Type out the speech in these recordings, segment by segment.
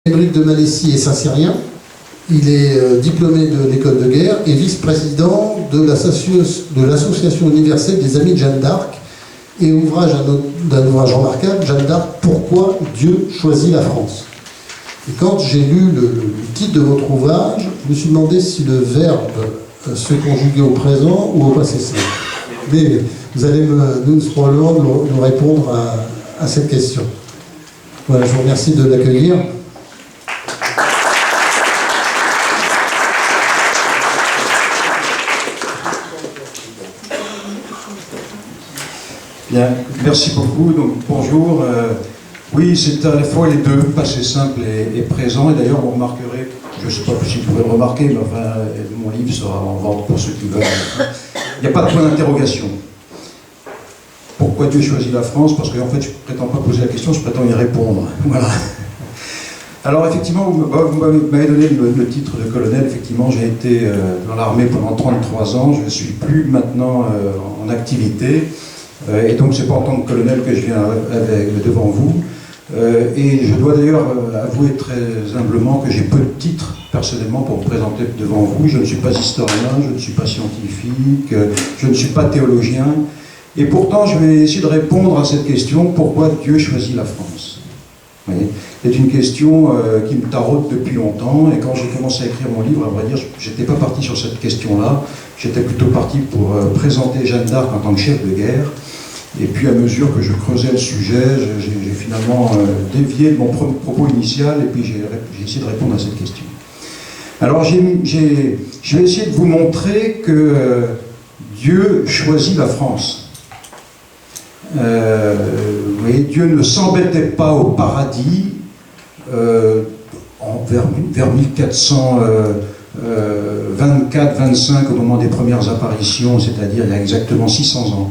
Émeric de Malessis est Saint-Cyrien. Il est diplômé de l'école de guerre et vice-président de l'Association universelle des Amis de Jeanne d'Arc et ouvrage d'un ouvrage remarquable, Jeanne d'Arc, pourquoi Dieu choisit la France. Et quand j'ai lu le titre de votre ouvrage, je me suis demandé si le verbe se conjuguait au présent ou au passé simple. Mais vous allez probablement nous répondre à cette question. Voilà, je vous remercie de l'accueillir. Bien, merci beaucoup. Donc, bonjour. Oui, c'est à la fois les deux, passé simple et présent. Et d'ailleurs, vous remarquerez, je ne sais pas si vous pouvez le remarquer, mais enfin, mon livre sera en vente pour ceux qui veulent. Il n'y a pas de point d'interrogation. Pourquoi Dieu choisit la France? Parce qu'en fait, je ne prétends pas poser la question, je prétends y répondre. Voilà. Alors, effectivement, vous m'avez donné le titre de colonel. Effectivement, j'ai été dans l'armée pendant 33 ans. Je ne suis plus maintenant en activité. Et donc, ce n'est pas en tant que colonel que je viens devant vous. Et je dois d'ailleurs avouer très humblement que j'ai peu de titres, personnellement, pour me présenter devant vous. Je ne suis pas historien, je ne suis pas scientifique, je ne suis pas théologien. Et pourtant, je vais essayer de répondre à cette question, pourquoi Dieu choisit la France? C'est une question qui me taraude depuis longtemps, et quand j'ai commencé à écrire mon livre, à vrai dire, je n'étais pas parti sur cette question-là, j'étais plutôt parti pour présenter Jeanne d'Arc en tant que chef de guerre, et puis à mesure que je creusais le sujet, j'ai finalement dévié de mon propos initial, et puis j'ai essayé de répondre à cette question. Alors je vais essayer de vous montrer que Dieu choisit la France. Vous voyez, Dieu ne s'embêtait pas au paradis vers 1424-25 au moment des premières apparitions, c'est-à-dire il y a exactement 600 ans.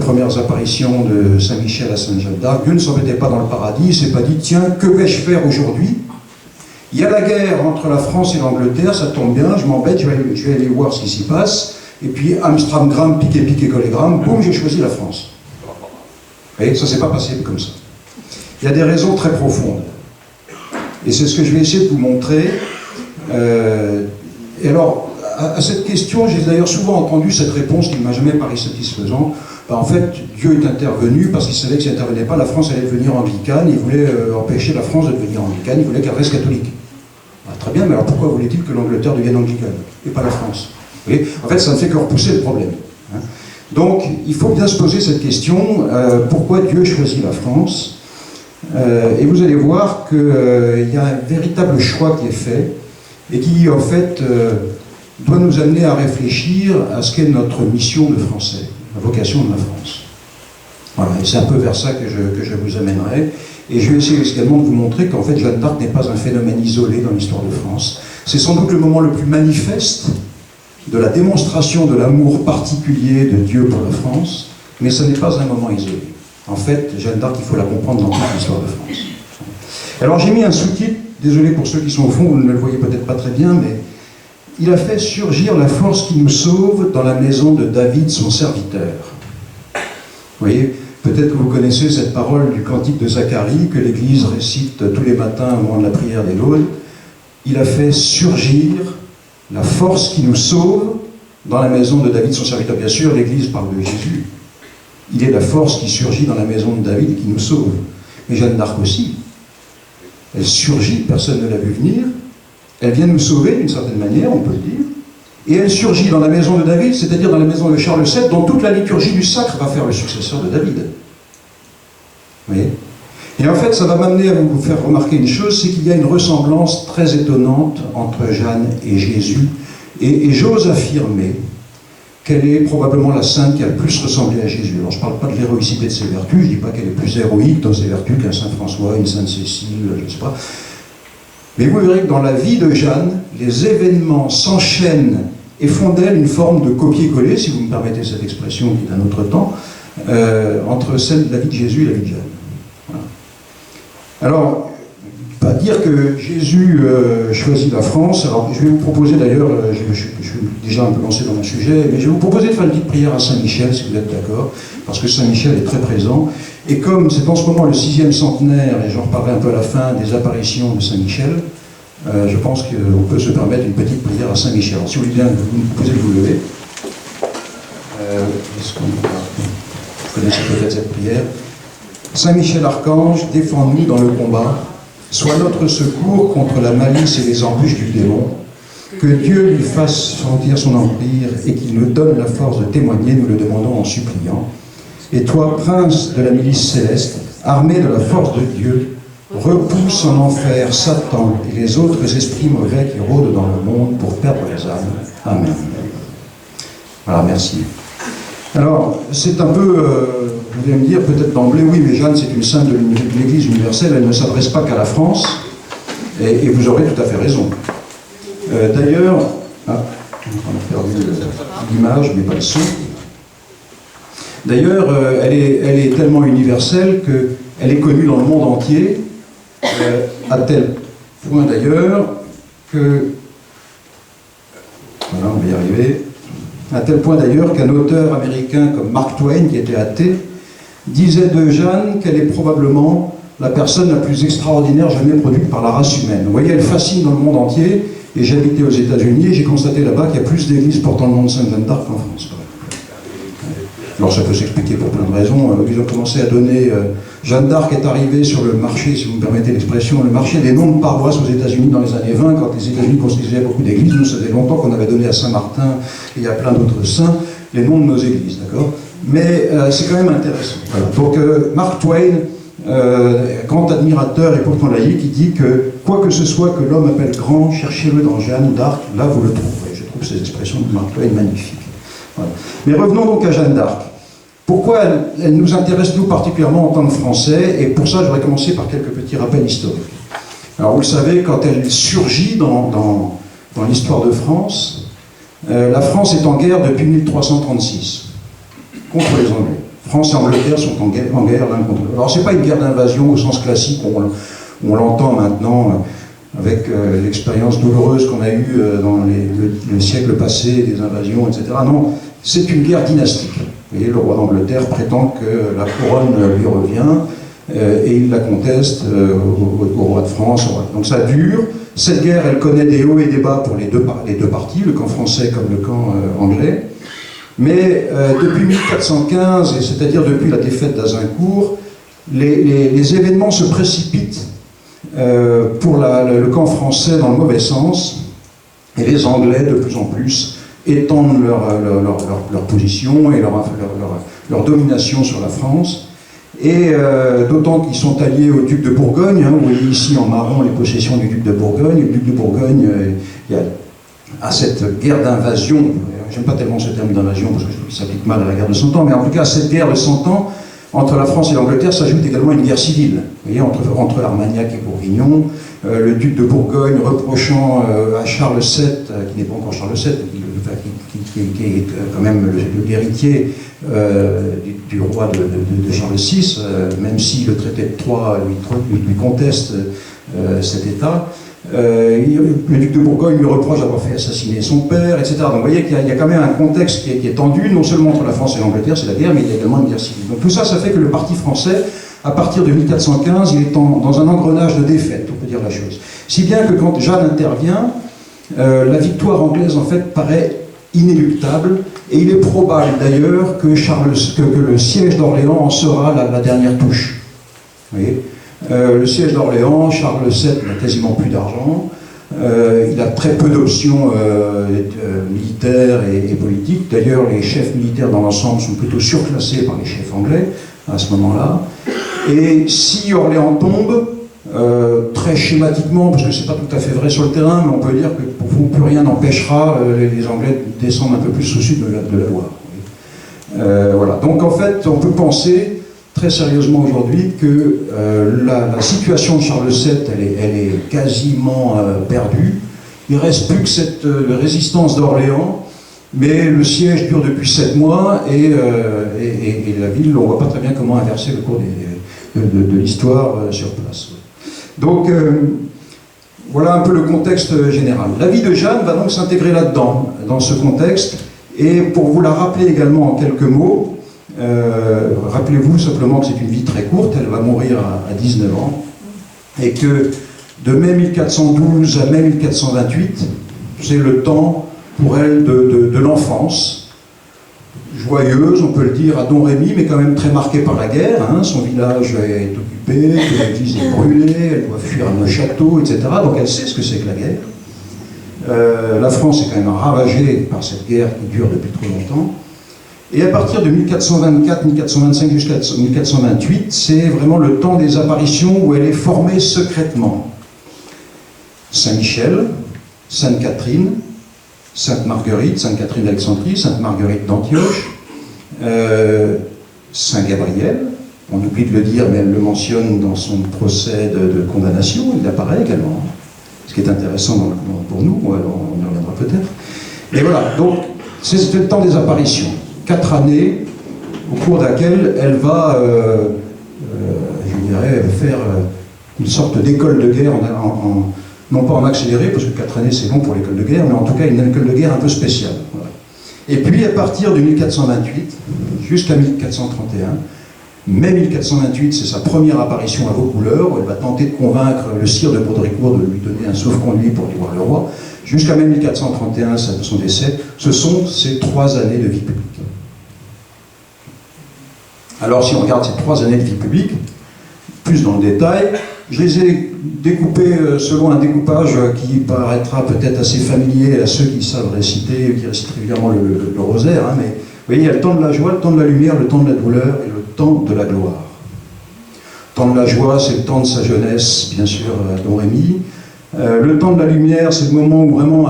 Premières apparitions de Saint-Michel à Sainte-Jeanne d'Arc. Dieu ne s'embêtait pas dans le paradis, il ne s'est pas dit tiens, que vais-je faire aujourd'hui? Il y a la guerre entre la France et l'Angleterre, ça tombe bien, je m'embête, je vais aller voir ce qui s'y passe, et puis Amstramgram, piqué, collégramme, boum, j'ai choisi la France. Vous voyez, ça ne s'est pas passé comme ça. Il y a des raisons très profondes. Et c'est ce que je vais essayer de vous montrer. Et alors, à cette question, j'ai d'ailleurs souvent entendu cette réponse qui ne m'a jamais paru satisfaisante. En fait, Dieu est intervenu parce qu'il savait que s'il n'intervenait pas, la France allait devenir anglicane. Il voulait empêcher la France de devenir anglicane. Il voulait qu'elle reste catholique. Très bien, mais alors pourquoi voulait-il que l'Angleterre devienne anglicane et pas la France? Vous voyez, en fait, ça ne fait que repousser le problème. Donc, il faut bien se poser cette question, pourquoi Dieu choisit la France? Et vous allez voir qu'il y a un véritable choix qui est fait, et qui, en fait, doit nous amener à réfléchir à ce qu'est notre mission de Français, la vocation de la France. Voilà, et c'est un peu vers ça que je vous amènerai. Et je vais essayer également de vous montrer qu'en fait, Jeanne d'Arc n'est pas un phénomène isolé dans l'histoire de France. C'est sans doute le moment le plus manifeste de la démonstration de l'amour particulier de Dieu pour la France, mais ce n'est pas un moment isolé. En fait, Jeanne d'Arc, il faut la comprendre dans toute l'histoire de France. Alors j'ai mis un sous-titre, désolé pour ceux qui sont au fond, vous ne le voyez peut-être pas très bien, mais il a fait surgir la force qui nous sauve dans la maison de David, son serviteur. Vous voyez, peut-être que vous connaissez cette parole du cantique de Zacharie que l'Église récite tous les matins au moment de la prière des laudes. Il a fait surgir la force qui nous sauve dans la maison de David, son serviteur. Bien sûr, l'Église parle de Jésus. Il est la force qui surgit dans la maison de David et qui nous sauve. Mais Jeanne d'Arc aussi. Elle surgit, personne ne l'a vu venir. Elle vient nous sauver d'une certaine manière, on peut le dire. Et elle surgit dans la maison de David, c'est-à-dire dans la maison de Charles VII, dont toute la liturgie du sacre va faire le successeur de David. Vous voyez ? Et en fait, ça va m'amener à vous faire remarquer une chose, c'est qu'il y a une ressemblance très étonnante entre Jeanne et Jésus. Et j'ose affirmer qu'elle est probablement la sainte qui a le plus ressemblé à Jésus. Alors je ne parle pas de l'héroïcité de ses vertus, je ne dis pas qu'elle est plus héroïque dans ses vertus qu'un saint François, une sainte Cécile, je ne sais pas. Mais vous verrez que dans la vie de Jeanne, les événements s'enchaînent et font d'elle une forme de copier-coller, si vous me permettez cette expression qui est d'un autre temps, entre celle de la vie de Jésus et la vie de Jeanne. Voilà. Alors, dire que Jésus choisit la France. Alors je vais vous proposer d'ailleurs, je suis déjà un peu lancé dans mon sujet, mais je vais vous proposer de faire une petite prière à Saint-Michel, si vous êtes d'accord, parce que Saint-Michel est très présent. Et comme c'est en ce moment le 6e centenaire, et j'en reparlerai un peu à la fin, des apparitions de Saint-Michel, je pense qu'on peut se permettre une petite prière à Saint-Michel. Alors si vous voulez bien, vous me posez de vous lever. Vous connaissez peut-être cette prière. Saint-Michel Archange, défends-nous dans le combat. Sois notre secours contre la malice et les embûches du démon. Que Dieu lui fasse sentir son empire et qu'il nous donne la force de témoigner, nous le demandons en suppliant. Et toi, prince de la milice céleste, armé de la force de Dieu, repousse en enfer Satan et les autres esprits mauvais qui rôdent dans le monde pour perdre les âmes. Amen. Voilà, merci. Alors, c'est un peu, vous allez me dire peut-être d'emblée, oui, mais Jeanne, c'est une sainte de l'Église universelle, elle ne s'adresse pas qu'à la France, et vous aurez tout à fait raison. D'ailleurs, on a perdu l'image, mais pas le son. D'ailleurs, elle est tellement universelle qu'elle est connue dans le monde entier, à tel point d'ailleurs que... Voilà, on va y arriver. À tel point d'ailleurs qu'un auteur américain comme Mark Twain, qui était athée, disait de Jeanne qu'elle est probablement la personne la plus extraordinaire jamais produite par la race humaine. Vous voyez, elle fascine dans le monde entier, et j'habitais aux États-Unis et j'ai constaté là-bas qu'il y a plus d'églises portant le nom de Sainte Jeanne d'Arc qu'en France. Alors ça peut s'expliquer pour plein de raisons. Ils ont commencé à donner... Jeanne d'Arc est arrivée sur le marché, si vous me permettez l'expression, le marché des noms de paroisses aux États-Unis dans les années 20, quand les États-Unis construisaient beaucoup d'églises. Nous, ça faisait longtemps qu'on avait donné à Saint-Martin et à plein d'autres saints les noms de nos églises, d'accord? Mais c'est quand même intéressant. Voilà. Donc Mark Twain, grand admirateur et pourtant laïque, il dit que quoi que ce soit que l'homme appelle grand, cherchez-le dans Jeanne d'Arc, là vous le trouverez. Je trouve ces expressions de Mark Twain magnifiques. Voilà. Mais revenons donc à Jeanne d'Arc. Pourquoi elle nous intéresse, nous, particulièrement en tant que Français? Et pour ça, je vais commencer par quelques petits rappels historiques. Alors, vous le savez, quand elle surgit dans l'histoire de France, la France est en guerre depuis 1336 contre les Anglais. France et Angleterre sont en guerre l'un contre l'autre. Alors, ce n'est pas une guerre d'invasion au sens classique, on l'entend maintenant avec l'expérience douloureuse qu'on a eue dans le siècle passé, des invasions, etc. Non, c'est une guerre dynastique. Vous voyez, le roi d'Angleterre prétend que la couronne lui revient et il la conteste au roi de France. Donc ça dure. Cette guerre, elle connaît des hauts et des bas pour les deux parties, le camp français comme le camp anglais. Mais depuis 1415, et c'est-à-dire depuis la défaite d'Azincourt, les événements se précipitent pour le camp français dans le mauvais sens, et les Anglais, de plus en plus, étendent leur position et leur domination sur la France, et d'autant qu'ils sont alliés au duc de Bourgogne, hein, vous voyez ici en marron les possessions du duc de Bourgogne. Le duc de Bourgogne, à cette guerre d'invasion, j'aime pas tellement ce terme d'invasion parce que je trouve qu'il s'applique mal à la guerre de 100 ans, mais en tout cas à cette guerre de 100 ans, entre la France et l'Angleterre s'ajoute également une guerre civile, vous voyez, entre Armagnac et Bourguignon, le duc de Bourgogne reprochant à Charles VII, qui n'est pas encore Charles VII, qui est quand même l'héritier du roi de Charles VI, même si le traité de Troyes lui conteste cet état. Le duc de Bourgogne lui reproche d'avoir fait assassiner son père, etc. Donc vous voyez qu'il y a quand même un contexte qui est tendu, non seulement entre la France et l'Angleterre, c'est la guerre, mais il y a également une guerre civile. Donc tout ça, ça fait que le parti français, à partir de 1415, il est dans un engrenage de défaite, on peut dire la chose. Si bien que quand Jeanne intervient, la victoire anglaise, en fait, paraît inéluctable, et il est probable d'ailleurs que le siège d'Orléans en sera la dernière touche. Vous voyez, le siège d'Orléans, Charles VII n'a quasiment plus d'argent, il a très peu d'options militaires et politiques. D'ailleurs, les chefs militaires dans l'ensemble sont plutôt surclassés par les chefs anglais à ce moment-là. Et si Orléans tombe, très schématiquement, parce que c'est pas tout à fait vrai sur le terrain, mais on peut dire que pour vous, plus rien n'empêchera les Anglais de descendre un peu plus au sud de la Loire. Voilà. Donc en fait, on peut penser très sérieusement aujourd'hui que la situation de Charles VII, elle est quasiment perdue. Il ne reste plus que cette résistance d'Orléans, mais le siège dure depuis 7 mois et la ville, on ne voit pas très bien comment inverser le cours de l'histoire sur place. Donc, voilà un peu le contexte général. La vie de Jeanne va donc s'intégrer là-dedans, dans ce contexte. Et pour vous la rappeler également en quelques mots, rappelez-vous simplement que c'est une vie très courte, elle va mourir à 19 ans, et que de mai 1412 à mai 1428, c'est le temps pour elle de l'enfance, joyeuse, on peut le dire, à Domrémy, mais quand même très marquée par la guerre. Hein. Son village est occupé, l'église est brûlée, elle doit fuir un château, etc. Donc elle sait ce que c'est que la guerre. La France est quand même ravagée par cette guerre qui dure depuis trop longtemps. Et à partir de 1424, 1425 jusqu'à 1428, c'est vraiment le temps des apparitions où elle est formée secrètement. Saint-Michel, Sainte-Catherine, Sainte-Marguerite, Sainte-Catherine d'Alexandrie, Sainte-Marguerite d'Antioche, Saint-Gabriel, on oublie de le dire, mais elle le mentionne dans son procès de condamnation, il apparaît également, ce qui est intéressant pour nous, on y reviendra peut-être. Et voilà, donc c'est le temps des apparitions, 4 années au cours desquelles elle va, je dirais, faire une sorte d'école de guerre non pas en accéléré, parce que 4 années c'est long pour l'école de guerre, mais en tout cas une école de guerre un peu spéciale. Voilà. Et puis à partir de 1428 jusqu'à 1431, mai 1428, c'est sa première apparition à Vaucouleurs, où elle va tenter de convaincre le sire de Baudricourt de lui donner un sauf-conduit pour aller voir le roi, jusqu'à mai 1431, son décès. Ce sont ces 3 années de vie publique. Alors si on regarde ces 3 années de vie publique, plus dans le détail, je les ai découpés selon un découpage qui paraîtra peut-être assez familier à ceux qui savent réciter, qui récitent régulièrement le rosaire, hein, mais vous voyez, il y a le temps de la joie, le temps de la lumière, le temps de la douleur et le temps de la gloire. Le temps de la joie, c'est le temps de sa jeunesse, bien sûr, à Domrémy. Le temps de la lumière, c'est le moment où vraiment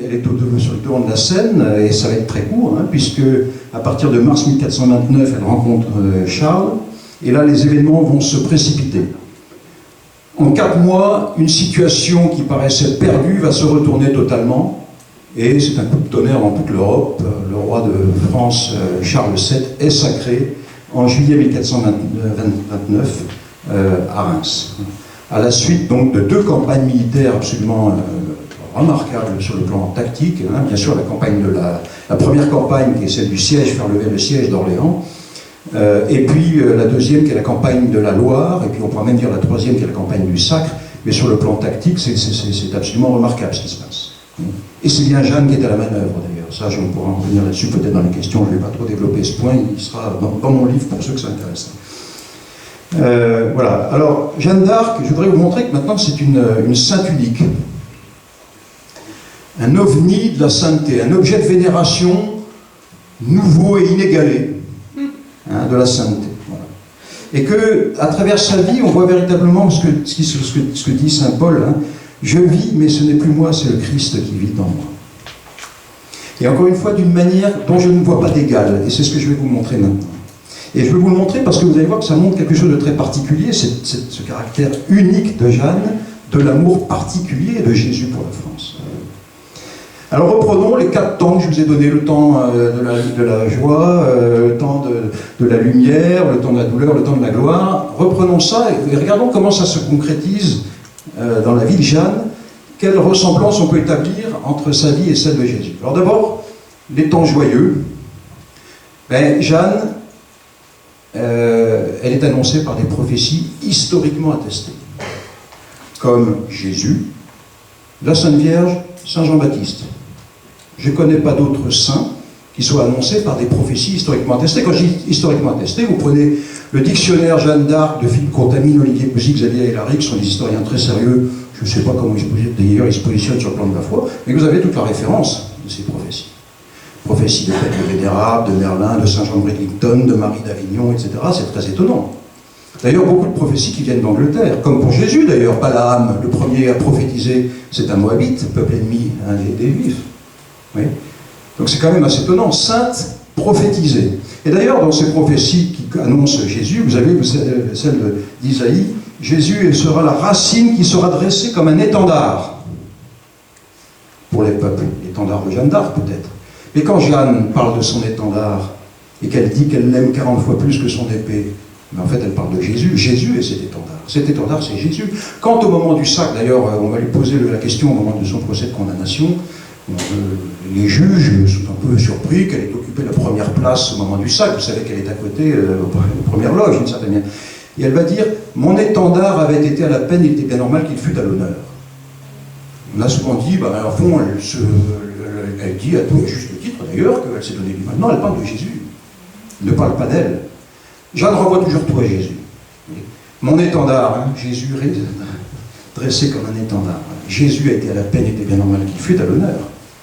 elle est sur le devant de la scène, et ça va être très court, hein, puisque à partir de mars 1429, elle rencontre Charles, et là, les événements vont se précipiter. En 4 mois, une situation qui paraissait perdue va se retourner totalement, et c'est un coup de tonnerre dans toute l'Europe. Le roi de France, Charles VII, est sacré en juillet 1429 à Reims. À la suite donc de 2 campagnes militaires absolument remarquables sur le plan tactique, hein, bien sûr la première campagne qui est celle du siège, faire lever le siège d'Orléans, et puis la deuxième qui est la campagne de la Loire, et puis on pourra même dire la troisième qui est la campagne du Sacre, mais sur le plan tactique c'est absolument remarquable ce qui se passe. Et c'est bien Jeanne qui est à la manœuvre d'ailleurs, ça je pourrai en revenir là-dessus peut-être dans les questions, je ne vais pas trop développer ce point, il sera dans mon livre pour ceux que ça intéresse. Voilà, alors Jeanne d'Arc, je voudrais vous montrer que maintenant c'est une sainte unique, un ovni de la sainteté, un objet de vénération nouveau et inégalé, hein, de la sainteté. Voilà. Et que, à travers sa vie, on voit véritablement ce que dit saint Paul, hein, je vis, mais ce n'est plus moi, c'est le Christ qui vit dans moi. Et encore une fois, d'une manière dont je ne vois pas d'égal, et c'est ce que je vais vous montrer maintenant. Et je vais vous le montrer parce que vous allez voir que ça montre quelque chose de très particulier, c'est ce caractère unique de Jeanne, de l'amour particulier de Jésus pour la France. Alors reprenons les 4 temps que je vous ai donné, le temps de la joie, le temps de la lumière, le temps de la douleur, le temps de la gloire. Reprenons ça et regardons comment ça se concrétise dans la vie de Jeanne, quelle ressemblance on peut établir entre sa vie et celle de Jésus. Alors d'abord, les temps joyeux. Jeanne, elle est annoncée par des prophéties historiquement attestées, comme Jésus, la Sainte Vierge, Saint Jean-Baptiste. Je ne connais pas d'autres saints qui soient annoncés par des prophéties historiquement attestées. Quand je dis historiquement attestées, vous prenez le dictionnaire Jeanne d'Arc de Philippe Contamine, Olivier Cousy, Xavier Hilary, qui sont des historiens très sérieux. Je ne sais pas comment d'ailleurs ils se positionnent sur le plan de la foi, mais vous avez toute la référence de ces prophéties. Prophéties de Pètre le Vénérable, de Merlin, de Saint Jean de Brédington, de Marie d'Avignon, etc. C'est très étonnant. D'ailleurs, beaucoup de prophéties qui viennent d'Angleterre, comme pour Jésus d'ailleurs. Balaam, le premier à prophétiser, c'est un Moabite, peuple ennemi des Juifs. Oui. Donc c'est quand même assez étonnant. Sainte prophétisée. Et d'ailleurs, dans ces prophéties qui annoncent Jésus, vous avez celle d'Isaïe, Jésus sera la racine qui sera dressée comme un étendard pour les peuples. L'étendard de Jeanne d'Arc peut-être. Mais quand Jeanne parle de son étendard et qu'elle dit qu'elle l'aime 40 fois plus que son épée, Mais en fait, elle parle de Jésus. Jésus est cet étendard. Cet étendard, c'est Jésus. Quant au moment du sac, d'ailleurs, on va lui poser la question au moment de son procès de condamnation. Les juges sont un peu surpris qu'elle ait occupé la première place au moment du sac. Vous savez qu'elle est à côté, aux premières loges, d'une certaine manière. Et elle va dire « Mon étendard avait été à la peine, il était bien normal qu'il fût à l'honneur. » On a souvent dit, au fond, elle dit, à tout juste titre d'ailleurs, qu'elle s'est donnée lui-même. Non, elle parle de Jésus. Elle ne parle pas d'elle. Jeanne renvoie toujours tout à Jésus. Mon étendard, Jésus dressé comme un étendard. Jésus a été à la peine, il était bien normal qu'il fût à l'honneur.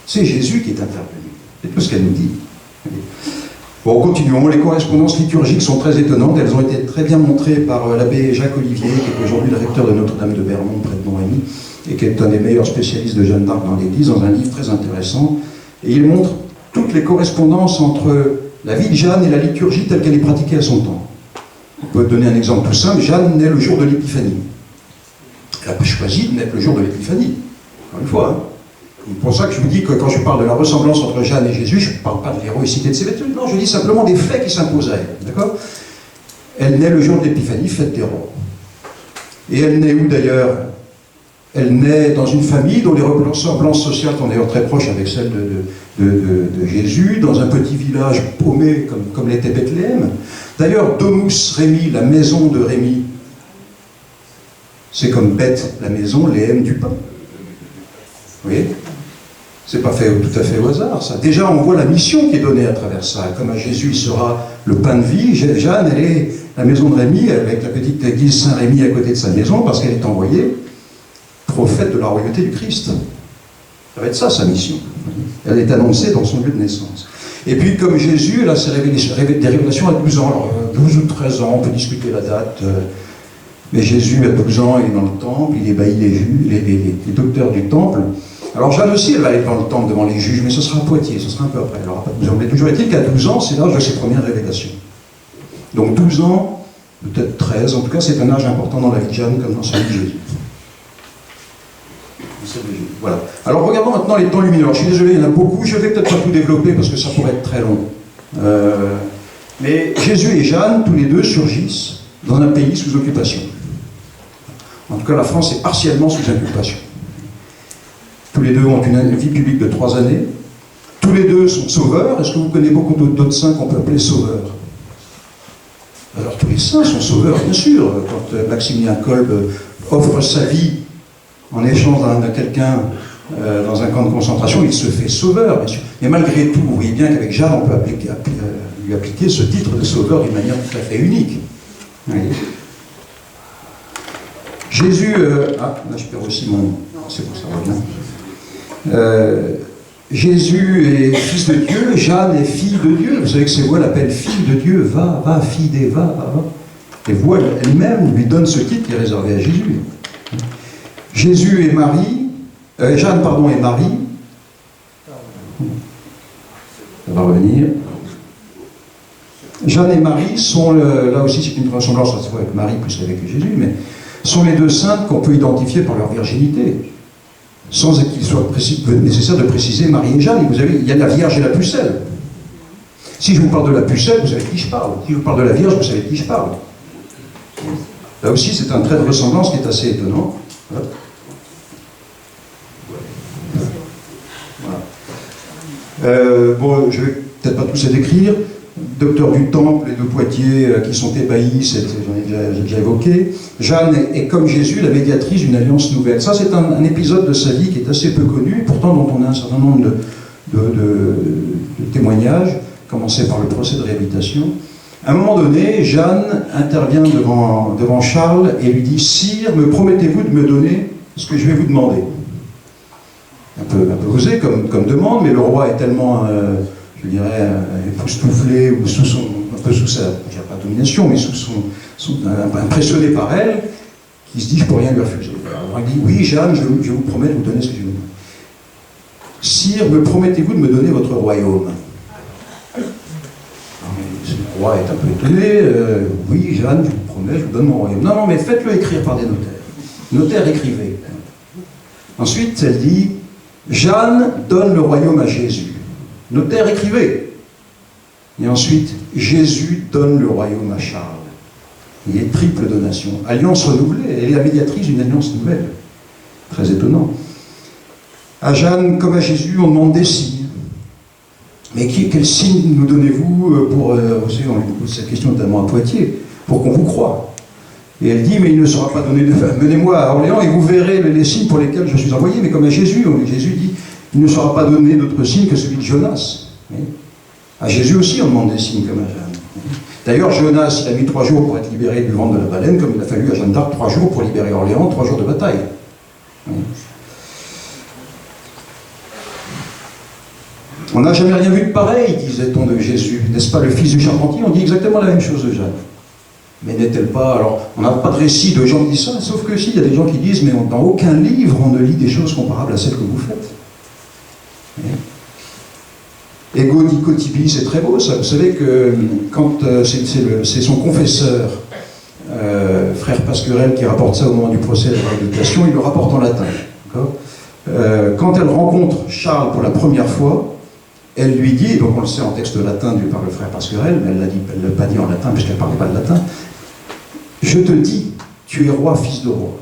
C'est Jésus qui est intervenu. C'est tout ce qu'elle nous dit. Bon, continuons. Les correspondances liturgiques sont très étonnantes. Elles ont été très bien montrées par l'abbé Jacques Olivier, qui est aujourd'hui le recteur de Notre-Dame de Bermond, près de Domrémy, et qui est un des meilleurs spécialistes de Jeanne d'Arc dans l'Église, dans un livre très intéressant. Et il montre toutes les correspondances entre la vie de Jeanne et la liturgie telle qu'elle est pratiquée à son temps. On peut donner un exemple tout simple. Jeanne naît le jour de l'Épiphanie. Elle n'a pas choisi de naître le jour de l'Épiphanie. Encore une fois, hein. C'est pour ça que je vous dis que quand je parle de la ressemblance entre Jeanne et Jésus, je ne parle pas de l'héroïcité de ses vertus, non, je dis simplement des faits qui s'imposent à elle. D'accord ? Elle naît le jour de l'Épiphanie, fête des rois. Et elle naît où d'ailleurs ? Elle naît dans une famille dont les ressemblances sociales sont d'ailleurs très proches avec celles de Jésus, dans un petit village paumé comme l'était Bethléem. D'ailleurs, Domus Rémi, la maison de Rémi, c'est comme Beth, la maison, Léem du pain. Vous voyez ? C'est pas fait tout à fait au hasard, ça. Déjà, on voit la mission qui est donnée à travers ça. Comme à Jésus, il sera le pain de vie. Jeanne, elle est la maison de Rémi, avec la petite église Saint-Rémy à côté de sa maison, parce qu'elle est envoyée prophète de la royauté du Christ. Ça va être ça, sa mission. Elle est annoncée dans son lieu de naissance. Et puis, comme Jésus, elle a des révélations à 12 ans. Alors, 12 ou 13 ans, on peut discuter la date. Mais Jésus, à 12 ans, il est dans le temple, il ébahit les docteurs du temple. Alors Jeanne aussi, elle va aller dans le temple devant les juges, mais ce sera à Poitiers, ce sera un peu après, elle n'aura pas 12 ans. Mais toujours est-il qu'à 12 ans, c'est l'âge de ses premières révélations. Donc 12 ans, peut-être 13, en tout cas c'est un âge important dans la vie de Jeanne comme dans celui de Jésus. Voilà. Alors regardons maintenant les temps lumineux. Alors, je suis désolé, il y en a beaucoup, je ne vais peut-être pas tout développer parce que ça pourrait être très long. Mais Jésus et Jeanne, tous les deux, surgissent dans un pays sous occupation. En tout cas, la France est partiellement sous occupation. Tous les deux ont une vie publique de 3 années. Tous les deux sont sauveurs. Est-ce que vous connaissez beaucoup d'autres saints qu'on peut appeler sauveurs? Alors tous les saints sont sauveurs, bien sûr. Quand Maximilien Kolb offre sa vie en échange de quelqu'un dans un camp de concentration, il se fait sauveur, bien sûr. Mais malgré tout, vous voyez bien qu'avec Jeanne, on peut lui appliquer ce titre de sauveur d'une manière tout à fait unique. Oui. Jésus... là je perds aussi mon... C'est bon, ça va bien. Jésus est fils de Dieu, Jeanne est fille de Dieu. Vous savez que ses voix l'appellent fille de Dieu. Va, fille d'Eva, va. Les voix elles-mêmes lui donnent ce titre qui est réservé à Jésus. Jésus et Marie, Jeanne, pardon, et Marie. Ça va revenir. Jeanne et Marie sont, là aussi c'est une ressemblance à avec Marie plus qu'avec Jésus, mais sont les deux saintes qu'on peut identifier par leur virginité, sans qu'il soit nécessaire de préciser Marie et Jeanne. Vous avez, il y a la Vierge et la pucelle. Si je vous parle de la pucelle, vous savez de qui je parle. Si je vous parle de la Vierge, vous savez de qui je parle. Là aussi, c'est un trait de ressemblance qui est assez étonnant. Voilà. Bon, je ne vais peut-être pas tous les décrire. Docteur du Temple et de Poitiers qui sont ébahis, j'ai déjà évoqué. Jeanne est comme Jésus la médiatrice d'une alliance nouvelle. Ça, c'est un épisode de sa vie qui est assez peu connu, pourtant dont on a un certain nombre de témoignages, commencé par le procès de réhabilitation. À un moment donné, Jeanne intervient devant Charles et lui dit « Sire, me promettez-vous de me donner ce que je vais vous demander ?» Un peu osé comme demande, mais le roi est tellement... je dirais, époustouflé, ou un peu sous sa, je dirais pas domination, mais impressionné par elle, qui se dit, je ne peux rien lui refuser. Alors il dit, oui, Jeanne, je vous promets de vous donner ce que je vous demande. Sire, me promettez-vous de me donner votre royaume? Le roi est un peu étonné, oui, Jeanne, je vous promets, je vous donne mon royaume. Non, mais faites-le écrire par des notaires. Notaires, écrivez. Ensuite, elle dit, Jeanne donne le royaume à Jésus. Notaire, écrivez. Et ensuite, Jésus donne le royaume à Charles. Il y a triple donation. Alliance renouvelée, elle est la médiatrice d'une alliance nouvelle. Très étonnant. À Jeanne, comme à Jésus, on demande des signes. Mais quel signe nous donnez-vous pour... vous savez, on lui pose cette question notamment à Poitiers, pour qu'on vous croie. Et elle dit, mais il ne sera pas donné de... Menez-moi à Orléans et vous verrez les signes pour lesquels je suis envoyé. Mais comme à Jésus, Jésus dit, il ne sera pas donné d'autre signe que celui de Jonas. À Jésus aussi, on demande des signes comme à Jeanne. D'ailleurs, Jonas, il a mis 3 jours pour être libéré du ventre de la baleine, comme il a fallu à Jeanne d'Arc 3 jours pour libérer Orléans, 3 jours de bataille. On n'a jamais rien vu de pareil, disait-on de Jésus. N'est-ce pas le fils du charpentier? On dit exactement la même chose de Jeanne. Mais n'est-elle pas... Alors, on n'a pas de récit de gens qui disent ça, sauf que si, il y a des gens qui disent, mais dans aucun livre, on ne lit des choses comparables à celles que vous faites. Ego dico tibi, c'est très beau ça. Vous savez que quand c'est son confesseur, frère Pasquerel, qui rapporte ça au moment du procès de la réhabilitation, il le rapporte en latin. Quand elle rencontre Charles pour la première fois, elle lui dit, donc on le sait en texte latin par le frère Pasquerel, mais elle ne l'a pas dit en latin puisqu'elle ne parlait pas de latin, « Je te dis, tu es roi, fils de roi ».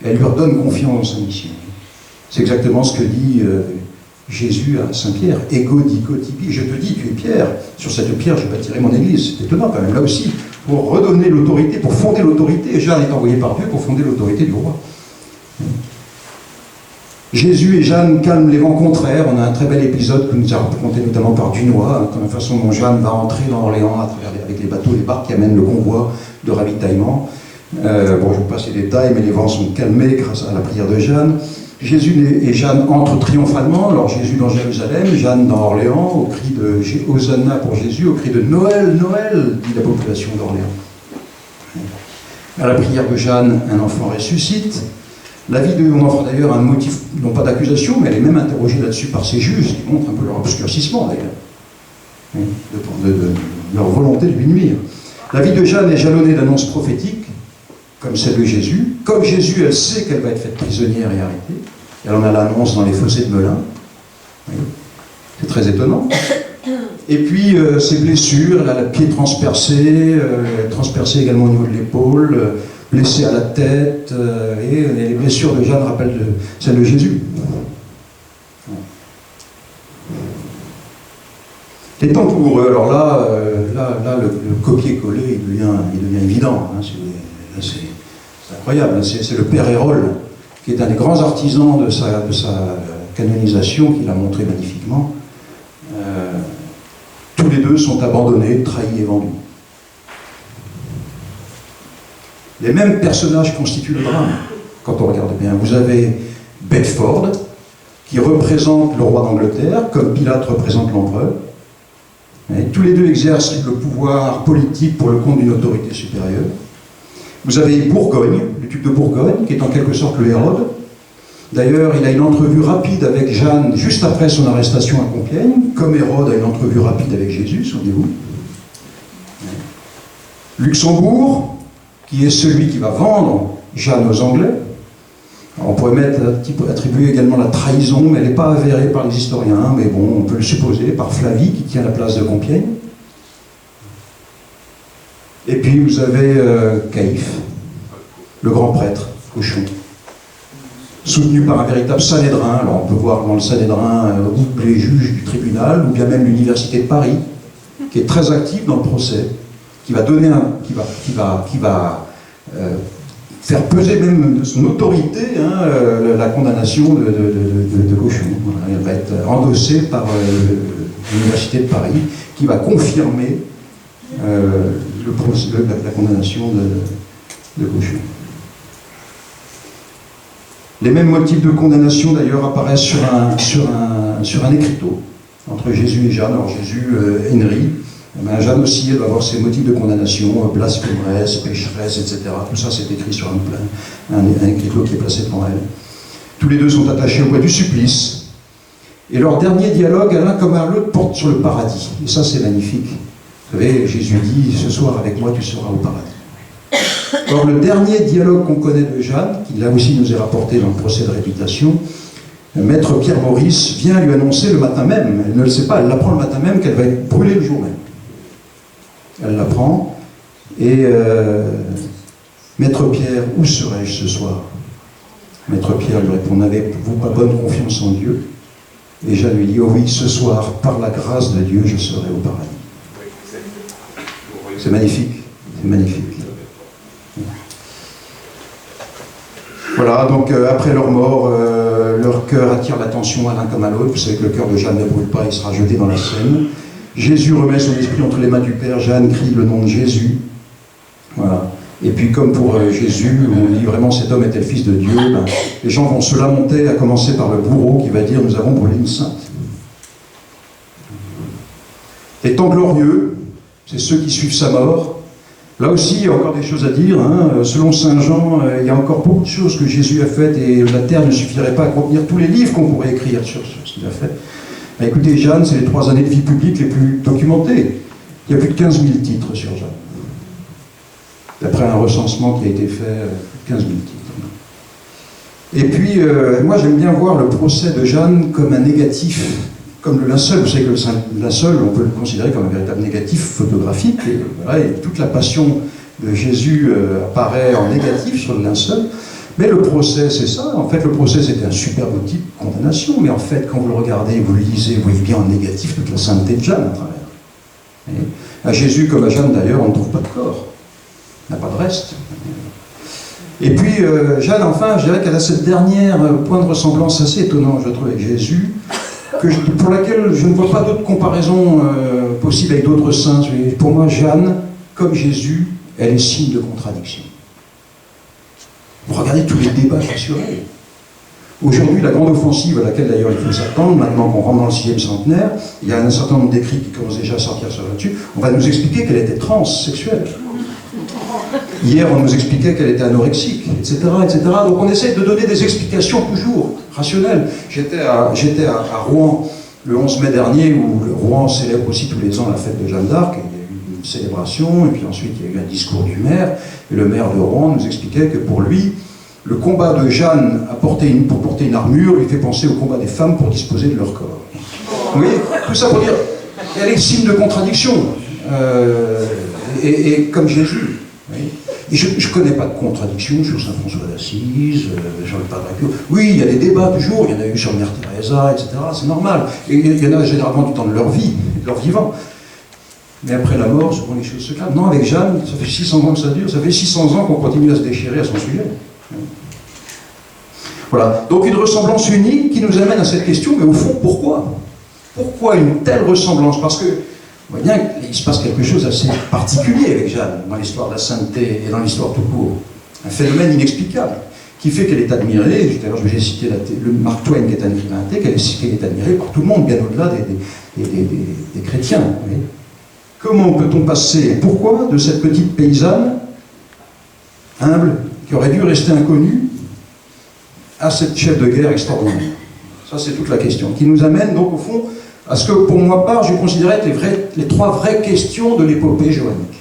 Elle lui redonne confiance dans sa mission. C'est exactement ce que dit Jésus à Saint-Pierre, « Ego dico tibi », je te dis, tu es Pierre, sur cette pierre je bâtirai mon église. C'est étonnant quand même, là aussi, pour redonner l'autorité, pour fonder l'autorité. Jeanne est envoyée par Dieu pour fonder l'autorité du roi. Jésus et Jeanne calment les vents contraires. On a un très bel épisode que nous a raconté notamment par Dunois, comme la façon dont Jeanne va entrer dans Orléans avec les bateaux, les barques qui amènent le convoi de ravitaillement. Bon, je vous passe les détails, mais les vents sont calmés grâce à la prière de Jeanne. Jésus et Jeanne entrent triomphalement. Alors Jésus dans Jérusalem, Jeanne dans Orléans, au cri de Hosanna pour Jésus, au cri de Noël, Noël, dit la population d'Orléans. À la prière de Jeanne, un enfant ressuscite. La vie de mon enfant, d'ailleurs, a un motif, non pas d'accusation, mais elle est même interrogée là-dessus par ses juges, qui montrent un peu leur obscurcissement, d'ailleurs, de leur volonté de lui nuire. La vie de Jeanne est jalonnée d'annonces prophétiques, comme celle de Jésus. Comme Jésus, elle sait qu'elle va être faite prisonnière et arrêtée. Elle en a l'annonce dans les fossés de Melun. C'est très étonnant. Et puis, ses blessures, elle a le pied transpercé, transpercé également au niveau de l'épaule, blessée à la tête, et les blessures de Jeanne rappellent celles de Jésus. Les temps pour eux, alors là, le copier-coller, il devient évident. Hein, c'est incroyable. C'est le père Hérole, qui est un des grands artisans de sa canonisation, qui l'a montré magnifiquement. Tous les deux sont abandonnés, trahis et vendus. Les mêmes personnages constituent le drame, quand on regarde bien. Vous avez Bedford, qui représente le roi d'Angleterre, comme Pilate représente l'empereur. Tous les deux exercent le pouvoir politique pour le compte d'une autorité supérieure. Vous avez Bourgogne, le duc de Bourgogne, qui est en quelque sorte le Hérode. D'ailleurs, il a une entrevue rapide avec Jeanne juste après son arrestation à Compiègne, comme Hérode a une entrevue rapide avec Jésus, souvenez-vous. Luxembourg, qui est celui qui va vendre Jeanne aux Anglais. Alors on pourrait attribuer également la trahison, mais elle n'est pas avérée par les historiens, mais bon, on peut le supposer, par Flavie, qui tient la place de Compiègne. Et puis vous avez Caïphe, le grand prêtre, cochon, soutenu par un véritable Sanhédrin. Alors on peut voir dans le Sanhédrin les juges du tribunal, ou bien même l'université de Paris, qui est très active dans le procès, qui va donner qui va faire peser même de son autorité la condamnation de cochon. Voilà, elle va être endossée par l'université de Paris, qui va confirmer la condamnation de cochon. Les mêmes motifs de condamnation d'ailleurs apparaissent sur un écriteau entre Jésus et Jeanne. Alors Jésus, Henri, Jeanne aussi, elle va avoir ses motifs de condamnation, blasphémeresse, pécheresse, etc. Tout ça, c'est écrit sur un écriteau qui est placé devant elle. Tous les deux sont attachés au bois du supplice. Et leur dernier dialogue, l'un comme à l'autre, porte sur le paradis. Et ça, c'est magnifique. Vous savez, Jésus dit, ce soir avec moi, tu seras au paradis. Or, le dernier dialogue qu'on connaît de Jeanne, qui là aussi nous est rapporté dans le procès de réputation, Maître Pierre Maurice vient lui annoncer le matin même, elle ne le sait pas, elle l'apprend le matin même qu'elle va être brûlée le jour même. Elle l'apprend, Et Maître Pierre, où serais-je ce soir? Maître Pierre lui répond, n'avez-vous pas bonne confiance en Dieu? Et Jeanne lui dit, oh oui, ce soir, par la grâce de Dieu, je serai au paradis. C'est magnifique, c'est magnifique. Voilà, donc après leur mort, leur cœur attire l'attention à l'un comme à l'autre. Vous savez que le cœur de Jeanne ne brûle pas, il sera jeté dans la Seine. Jésus remet son esprit entre les mains du Père, Jeanne crie le nom de Jésus. Voilà. Et puis comme pour Jésus, on dit vraiment cet homme était le Fils de Dieu, ben, les gens vont se lamenter, à commencer par le bourreau qui va dire nous avons brûlé une sainte. Les temps glorieux, c'est ceux qui suivent sa mort. Là aussi, il y a encore des choses à dire. Hein. Selon Saint Jean, il y a encore beaucoup de choses que Jésus a faites et la terre ne suffirait pas à contenir tous les livres qu'on pourrait écrire sur ce qu'il a fait. Ben, écoutez, Jeanne, c'est les 3 années de vie publique les plus documentées. Il y a plus de 15 000 titres sur Jeanne. D'après un recensement qui a été fait, 15 000 titres. Et puis, moi j'aime bien voir le procès de Jeanne comme un négatif, comme le linceul. Vous savez que le linceul, on peut le considérer comme un véritable négatif photographique, et, voilà, et toute la passion de Jésus apparaît en négatif sur le linceul. Mais le procès, c'est ça. En fait, le procès, c'était un superbe outil de condamnation, mais en fait, quand vous le regardez, vous le lisez, vous voyez bien en négatif toute la sainteté de Jeanne à travers. Et à Jésus, comme à Jeanne d'ailleurs, on ne trouve pas de corps. Il n'y a pas de reste. Et puis, Jeanne, enfin, je dirais qu'elle a cette dernière point de ressemblance assez étonnant, je trouve, avec Jésus, pour laquelle je ne vois pas d'autre comparaison possible avec d'autres saints. Pour moi, Jeanne, comme Jésus, elle est signe de contradiction. Vous regardez tous les débats qu'il y a sur elle. Aujourd'hui, la grande offensive à laquelle d'ailleurs il faut s'attendre, maintenant qu'on rentre dans le 6e centenaire, il y a un certain nombre d'écrits qui commencent déjà à sortir sur là-dessus, on va nous expliquer qu'elle était transsexuelle. Hier, on nous expliquait qu'elle était anorexique, etc., etc. Donc on essaie de donner des explications toujours rationnelles. J'étais à Rouen le 11 mai dernier, où Rouen célèbre aussi tous les ans la fête de Jeanne d'Arc. Il y a eu une célébration, et puis ensuite il y a eu un discours du maire. Et le maire de Rouen nous expliquait que pour lui, le combat de Jeanne pour porter une armure lui fait penser au combat des femmes pour disposer de leur corps. Vous voyez, tout ça pour dire, elle est signe de contradiction. Et comme Jésus. Oui. Et je ne connais pas de contradiction sur Saint François d'Assise, sur le Padre Pio. Oui, il y a des débats toujours, il y en a eu sur Mère Teresa, etc. C'est normal. Et il y en a généralement du temps de leur vie, de leur vivant. Mais après la mort, souvent les choses se calment. Non, avec Jeanne, ça fait 600 ans que ça dure, ça fait 600 ans qu'on continue à se déchirer à son sujet. Voilà. Donc une ressemblance unique qui nous amène à cette question, mais au fond, pourquoi? Pourquoi une telle ressemblance? Parce que on voit bien qu'il se passe quelque chose d'assez particulier avec Jeanne, dans l'histoire de la sainteté et dans l'histoire tout court. Un phénomène inexplicable, qui fait qu'elle est admirée, tout à l'heure je vais citer le Mark Twain qui est un écrivain athée, qu'elle est admirée par tout le monde, bien au-delà des chrétiens. Oui. Comment peut-on passer, pourquoi, de cette petite paysanne, humble, qui aurait dû rester inconnue, à cette chef de guerre extraordinaire? Ça c'est toute la question, qui nous amène donc au fond à ce que, pour ma part, je considérais que les 3 vraies questions de l'épopée joannique.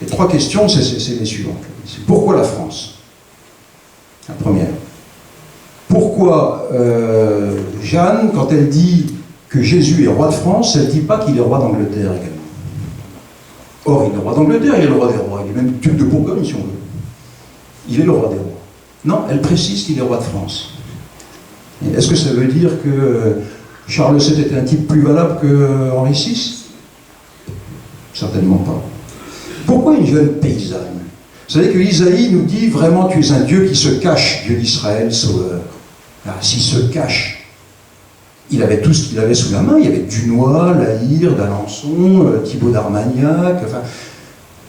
Les 3 questions, c'est les suivantes. C'est pourquoi la France? La première. Pourquoi Jeanne, quand elle dit que Jésus est roi de France, elle ne dit pas qu'il est roi d'Angleterre également. Or, il est roi d'Angleterre, il est le roi des rois, il est même duc de Bourgogne, si on veut. Il est le roi des rois. Non, elle précise qu'il est roi de France. Est-ce que ça veut dire que Charles VII était un type plus valable que Henri VI? Certainement pas. Pourquoi une jeune paysanne? Vous savez que Isaïe nous dit vraiment tu es un Dieu qui se cache, Dieu d'Israël, sauveur. Alors, s'il se cache, il avait tout ce qu'il avait sous la main. Il y avait Dunois, La Hire, d'Alençon, Thibaut d'Armagnac, enfin,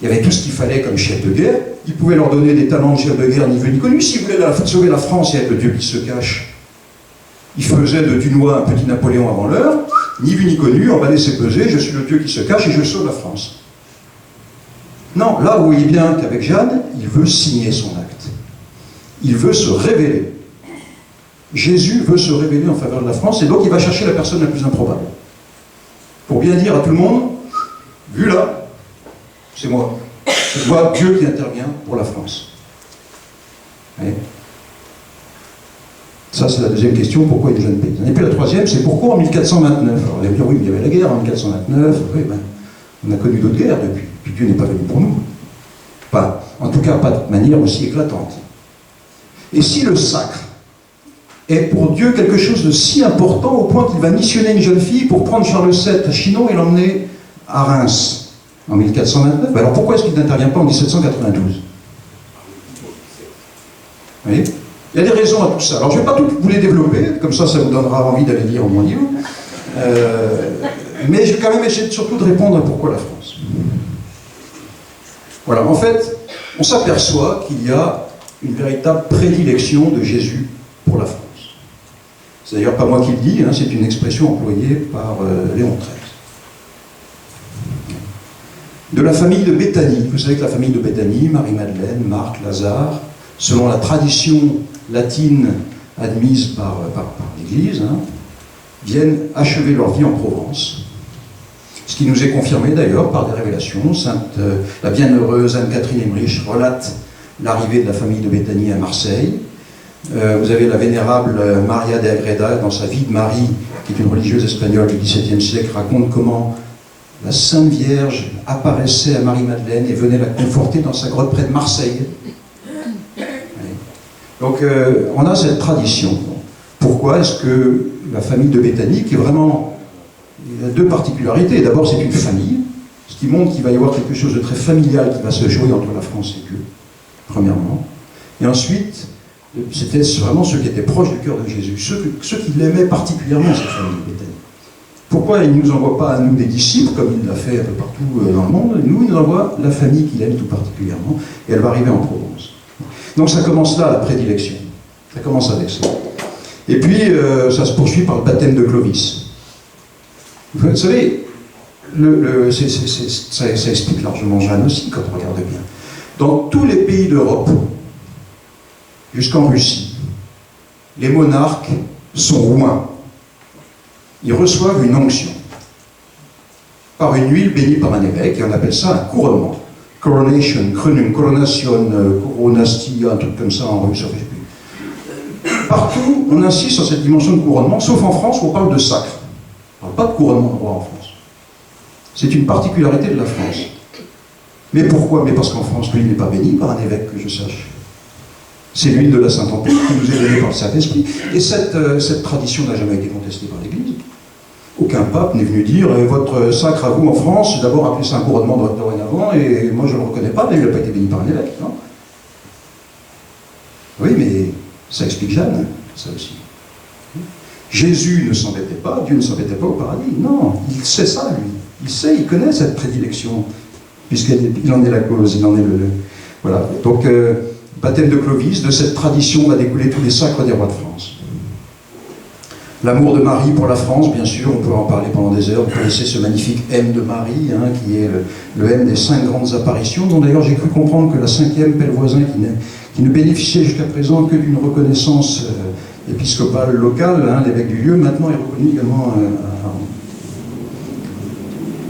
il y avait tout ce qu'il fallait comme chef de guerre. Il pouvait leur donner des talents de chef de guerre ni vu ni connu. S'il voulait sauver la France, il y avait le Dieu qui se cache. Il faisait de Dunois un petit Napoléon avant l'heure, ni vu ni connu, emballé ses pesées, je suis le Dieu qui se cache et je sauve la France. Non, là, vous voyez bien qu'avec Jeanne, il veut signer son acte. Il veut se révéler. Jésus veut se révéler en faveur de la France, et donc il va chercher la personne la plus improbable. Pour bien dire à tout le monde, vu là, c'est moi. C'est moi, Dieu, qui intervient pour la France. Vous voyez ? Ça, c'est la deuxième question, pourquoi une jeune paysanne? Et puis la troisième, c'est pourquoi en 1429? Alors, vous allez me dire, oui, mais il y avait la guerre en 1429, oui, ben, on a connu d'autres guerres depuis. Puis Dieu n'est pas venu pour nous. Pas, en tout cas, pas de manière aussi éclatante. Et si le sacre est pour Dieu quelque chose de si important au point qu'il va missionner une jeune fille pour prendre Charles VII à Chinon et l'emmener à Reims en 1429, alors pourquoi est-ce qu'il n'intervient pas en 1792? Vous voyez? Il y a des raisons à tout ça. Alors je ne vais pas tout vous les développer, comme ça vous donnera envie d'aller lire mon livre. Mais je vais quand même essayer surtout de répondre à pourquoi la France. Voilà, en fait, on s'aperçoit qu'il y a une véritable prédilection de Jésus pour la France. C'est d'ailleurs pas moi qui le dis, hein, c'est une expression employée par Léon XIII. De la famille de Béthanie, vous savez que la famille de Béthanie, Marie-Madeleine, Marc, Lazare, selon la tradition latine admise par l'Église, hein, viennent achever leur vie en Provence. Ce qui nous est confirmé d'ailleurs par des révélations. La bienheureuse Anne-Catherine Emmerich relate l'arrivée de la famille de Béthanie à Marseille. Vous avez la vénérable Maria de Agreda, dans sa vie de Marie, qui est une religieuse espagnole du XVIIe siècle, raconte comment la Sainte Vierge apparaissait à Marie-Madeleine et venait la conforter dans sa grotte près de Marseille. Donc on a cette tradition. Pourquoi est-ce que la famille de Béthanie, qui est vraiment... Il y a deux particularités. D'abord, c'est une famille, ce qui montre qu'il va y avoir quelque chose de très familial qui va se jouer entre la France et Dieu, premièrement. Et ensuite, c'était vraiment ceux qui étaient proches du cœur de Jésus, ceux qui l'aimaient particulièrement, cette famille de Béthanie. Pourquoi il ne nous envoie pas à nous des disciples, comme il l'a fait un peu partout dans le monde? Nous, il nous envoie la famille qu'il aime tout particulièrement, et elle va arriver en Provence. Donc ça commence là, la prédilection. Ça commence avec ça. Et puis, ça se poursuit par le baptême de Clovis. Vous savez, ça explique largement Jeanne aussi, quand on regarde bien. Dans tous les pays d'Europe, jusqu'en Russie, les monarques sont oints. Ils reçoivent une onction par une huile bénie par un évêque, et on appelle ça un couronnement. Coronation, coronation, coronasti, un truc comme ça en russe, je ne sais plus. Partout, on insiste sur cette dimension de couronnement, sauf en France où on parle de sacre. On ne parle pas de couronnement de roi en France. C'est une particularité de la France. Mais pourquoi? Mais parce qu'en France, l'huile n'est pas bénie par un évêque, que je sache. C'est l'huile de la Sainte-Empire qui nous est donnée par le Saint-Esprit. Et cette tradition n'a jamais été contestée par l'Église. Aucun pape n'est venu dire votre sacre à vous en France, d'abord appelez ça un couronnement dorénavant, et moi je ne le reconnais pas, mais il n'a pas été béni par un évêque. Non? Oui, mais ça explique Jeanne, ça aussi. Jésus ne s'embêtait pas, Dieu ne s'embêtait pas au paradis. Non, il sait ça, lui. Il sait, il connaît cette prédilection, puisqu'il en est la cause, il en est le... Voilà. Donc, baptême de Clovis, de cette tradition va découler tous les sacres des rois de France. L'amour de Marie pour la France, bien sûr, on peut en parler pendant des heures. Vous connaissez ce magnifique M de Marie, hein, qui est le M des 5 grandes apparitions, dont d'ailleurs j'ai cru comprendre que la 5e, Pellevoisin, qui ne bénéficiait jusqu'à présent que d'une reconnaissance épiscopale locale, hein, l'évêque du lieu, maintenant est reconnu également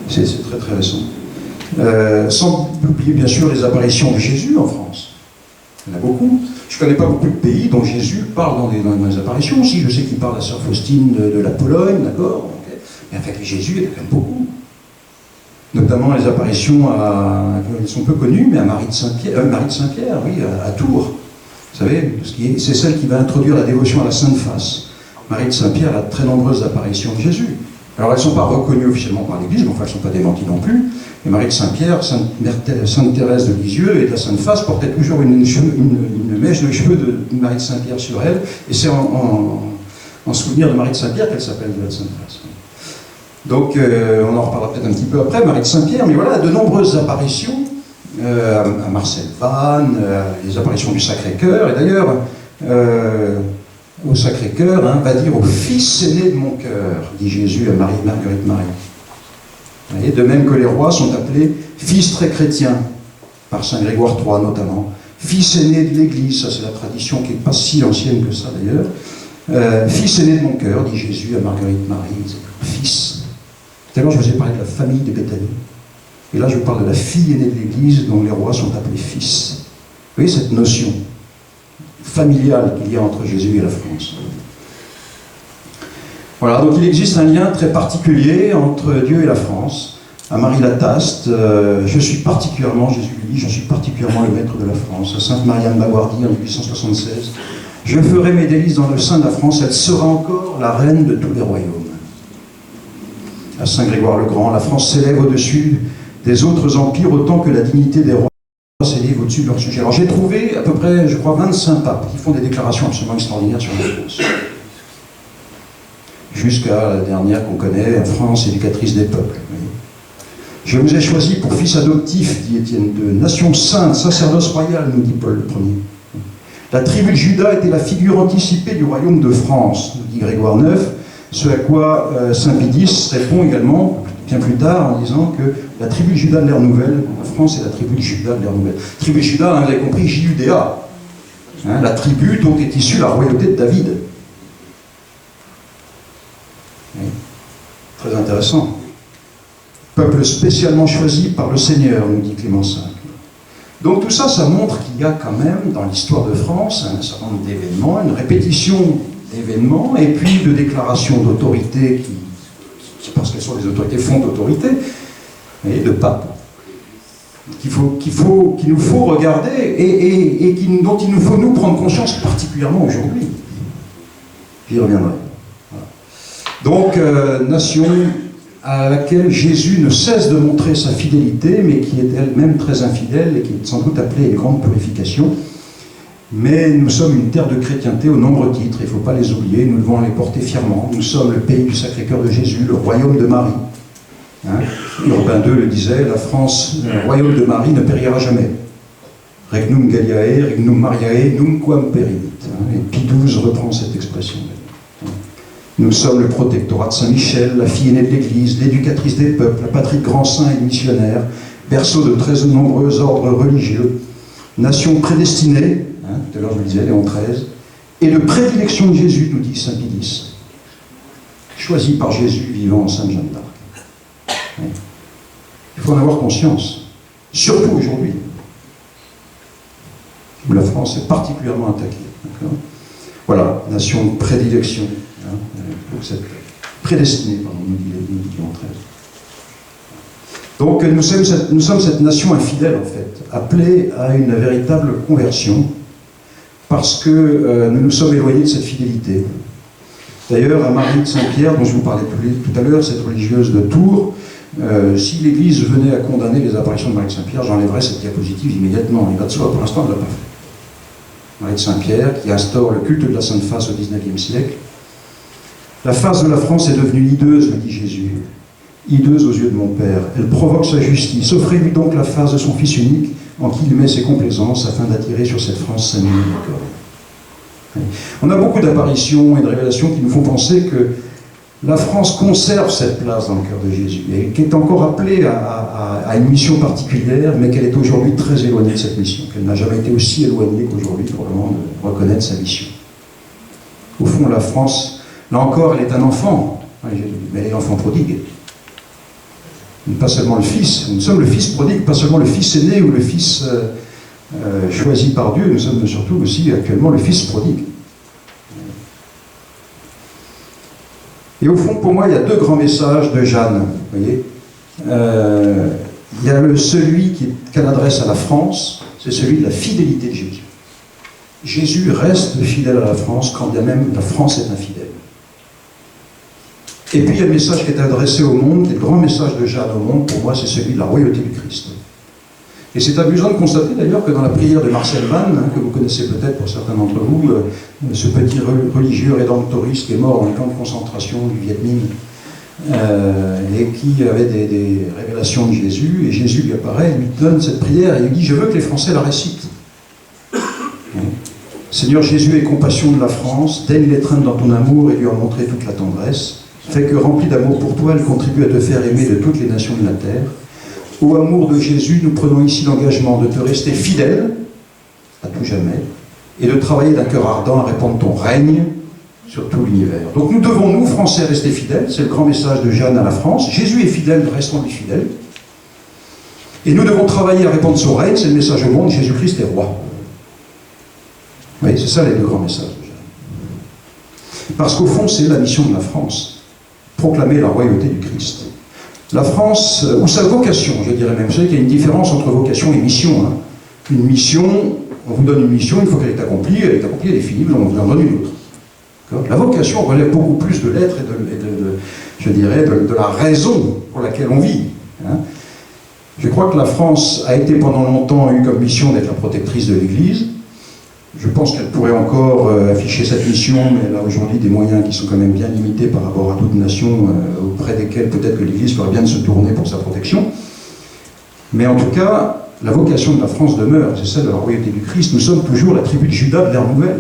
c'est très très récent. Sans oublier bien sûr les apparitions de Jésus en France. Il y en a beaucoup. Je ne connais pas beaucoup de pays dont Jésus parle dans des apparitions aussi. Je sais qu'il parle à Sœur Faustine de la Pologne, d'accord, okay. Mais en fait, Jésus, il y en a quand même beaucoup. Notamment les apparitions, elles sont peu connues, mais à Marie de Saint-Pierre, oui, à Tours. Vous savez, c'est celle qui va introduire la dévotion à la Sainte Face. Marie de Saint-Pierre a de très nombreuses apparitions de Jésus. Alors elles ne sont pas reconnues officiellement par l'Église, mais enfin elles ne sont pas démenties non plus. Et Marie de Saint-Pierre, Sainte Thérèse de Lisieux et de la Sainte Face portaient toujours une mèche de cheveux de Marie de Saint-Pierre sur elle, et c'est en souvenir de Marie de Saint-Pierre qu'elle s'appelle de la Sainte Face. Donc on en reparlera peut-être un petit peu après, Marie de Saint-Pierre, mais voilà, de nombreuses apparitions, à Marcel Vannes, les apparitions du Sacré-Cœur, et d'ailleurs, au Sacré-Cœur, hein, va dire au fils aîné de mon cœur, dit Jésus à Marguerite Marie. Et de même que les rois sont appelés fils très chrétiens, par Saint Grégoire III notamment, fils aîné de l'Église, ça c'est la tradition qui n'est pas si ancienne que ça d'ailleurs, fils aîné de mon cœur, dit Jésus à Marguerite Marie, fils. Tout à l'heure je vous ai parlé de la famille de Béthanie, et là je vous parle de la fille aînée de l'Église dont les rois sont appelés fils. Vous voyez cette notion familiale qu'il y a entre Jésus et la France. Voilà, donc il existe un lien très particulier entre Dieu et la France, à Marie Lataste, je suis particulièrement, Jésus lui dit, je suis particulièrement le maître de la France. À Sainte Marianne Bawardi en 1876, je ferai mes délices dans le sein de la France, elle sera encore la reine de tous les royaumes. À Saint Grégoire le Grand, la France s'élève au-dessus des autres empires autant que la dignité des rois s'élève au-dessus de leur sujet. Alors j'ai trouvé à peu près, je crois, 25 papes qui font des déclarations absolument extraordinaires sur la France. Jusqu'à la dernière qu'on connaît, en France, éducatrice des peuples. Je vous ai choisi pour fils adoptif, dit Étienne II, nation sainte, sacerdoce royal, nous dit Paul Ier. La tribu de Juda était la figure anticipée du royaume de France, nous dit Grégoire IX, ce à quoi Saint Pie X répond également, bien plus tard, en disant que la tribu de Juda de l'ère nouvelle, la France est la tribu de Juda de l'ère nouvelle. Tribu de Juda, vous avez compris, J-U-D-A. La tribu dont est issue la royauté de David. Oui. Très intéressant. Peuple spécialement choisi par le Seigneur, nous dit Clément V. Donc tout ça, ça montre qu'il y a quand même, dans l'histoire de France, un certain nombre d'événements, une répétition d'événements, et puis de déclarations d'autorité qui, parce qu'elles sont des autorités, font d'autorité, et de papes, qu'il nous faut regarder, et dont il nous faut nous prendre conscience particulièrement aujourd'hui. J'y reviendrai. Voilà. Donc, nation à laquelle Jésus ne cesse de montrer sa fidélité, mais qui est elle-même très infidèle et qui est sans doute appelée à une grande purification. Mais nous sommes une terre de chrétienté aux nombreux titres, il ne faut pas les oublier, nous devons les porter fièrement. Nous sommes le pays du Sacré-Cœur de Jésus, le royaume de Marie. Urbain II le disait, la France, le royaume de Marie ne périra jamais. Regnum Galliae, regnum Mariae, numquam perimit. Et Pie XII reprend cette expression. Nous sommes le protectorat de Saint-Michel, la fille aînée de l'Église, l'éducatrice des peuples, la patrie de grands saints et de missionnaires, berceau de très nombreux ordres religieux, nation prédestinée, tout à l'heure je le disais, Léon XIII, et de prédilection de Jésus, nous dit Saint Pie X, choisi par Jésus vivant en Sainte Jeanne d'Arc. Il faut en avoir conscience, surtout aujourd'hui, où la France est particulièrement attaquée. Voilà, nation de prédilection. Pour cette prédestinée, pardon, nous dit Léon XIII. Donc nous sommes cette nation infidèle, en fait, appelée à une véritable conversion, parce que nous nous sommes éloignés de cette fidélité. D'ailleurs, à Marie de Saint-Pierre, dont je vous parlais tout à l'heure, cette religieuse de Tours, si l'Église venait à condamner les apparitions de Marie de Saint-Pierre, j'enlèverais cette diapositive immédiatement. Il va de soi, pour l'instant, elle ne l'a pas fait. Marie de Saint-Pierre, qui instaure le culte de la Sainte Face au XIXe siècle. La face de la France est devenue hideuse, me dit Jésus, hideuse aux yeux de mon Père. Elle provoque sa justice. Offrez-lui donc la face de son Fils unique, en qui il met ses complaisances, afin d'attirer sur cette France sa miséricorde. On a beaucoup d'apparitions et de révélations qui nous font penser que la France conserve cette place dans le cœur de Jésus, et qui est encore appelée à une mission particulière, mais qu'elle est aujourd'hui très éloignée de cette mission, qu'elle n'a jamais été aussi éloignée qu'aujourd'hui, probablement, de reconnaître sa mission. Au fond, la France, là encore, elle est un enfant, mais elle est l'enfant prodigue. Pas seulement le fils, nous sommes le fils prodigue, pas seulement le fils aîné ou le fils choisi par Dieu, nous sommes surtout aussi actuellement le fils prodigue. Et au fond, pour moi, il y a deux grands messages de Jeanne, vous voyez. Il y a celui qu'elle adresse à la France, c'est celui de la fidélité de Jésus. Jésus reste fidèle à la France, quand bien même la France est infidèle. Et puis il y a le message qui est adressé au monde, le grand message de Jeanne au monde, pour moi, c'est celui de la royauté du Christ. Et c'est amusant de constater d'ailleurs que dans la prière de Marcel Vannes, que vous connaissez peut-être pour certains d'entre vous, ce petit religieux rédemptoriste qui est mort dans les camps de concentration du Viet Minh, et qui avait des révélations de Jésus, et Jésus lui apparaît, il lui donne cette prière, et il lui dit « Je veux que les Français la récitent. » Seigneur Jésus, aie compassion de la France, daigne l'étreindre dans ton amour et lui en montrer toute la tendresse. Fais que, remplie d'amour pour toi, elle contribue à te faire aimer de toutes les nations de la terre. Au amour de Jésus, nous prenons ici l'engagement de te rester fidèle, à tout jamais, et de travailler d'un cœur ardent à répandre ton règne sur tout l'univers. Donc nous devons, nous, Français, rester fidèles, c'est le grand message de Jeanne à la France. Jésus est fidèle, restons-lui fidèles. Et nous devons travailler à répandre son règne, c'est le message au monde, Jésus-Christ est roi. Oui, c'est ça les deux grands messages de Jeanne. Parce qu'au fond, c'est la mission de la France. Proclamer la royauté du Christ. La France, ou sa vocation, je dirais même, vous savez qu'il y a une différence entre vocation et mission. Hein. Une mission, on vous donne une mission, une fois qu'elle est accomplie, elle est finie, on vous en donne une autre. La vocation relève beaucoup plus de l'être et de la raison pour laquelle on vit. Hein. Je crois que la France a été pendant longtemps eu comme mission d'être la protectrice de l'Église. Je pense qu'elle pourrait encore afficher cette mission, mais elle a aujourd'hui des moyens qui sont quand même bien limités par rapport à d'autres nations auprès desquelles peut-être que l'Église ferait bien de se tourner pour sa protection. Mais en tout cas, la vocation de la France demeure, c'est celle de la royauté du Christ. Nous sommes toujours la tribu de Juda de l'ère nouvelle.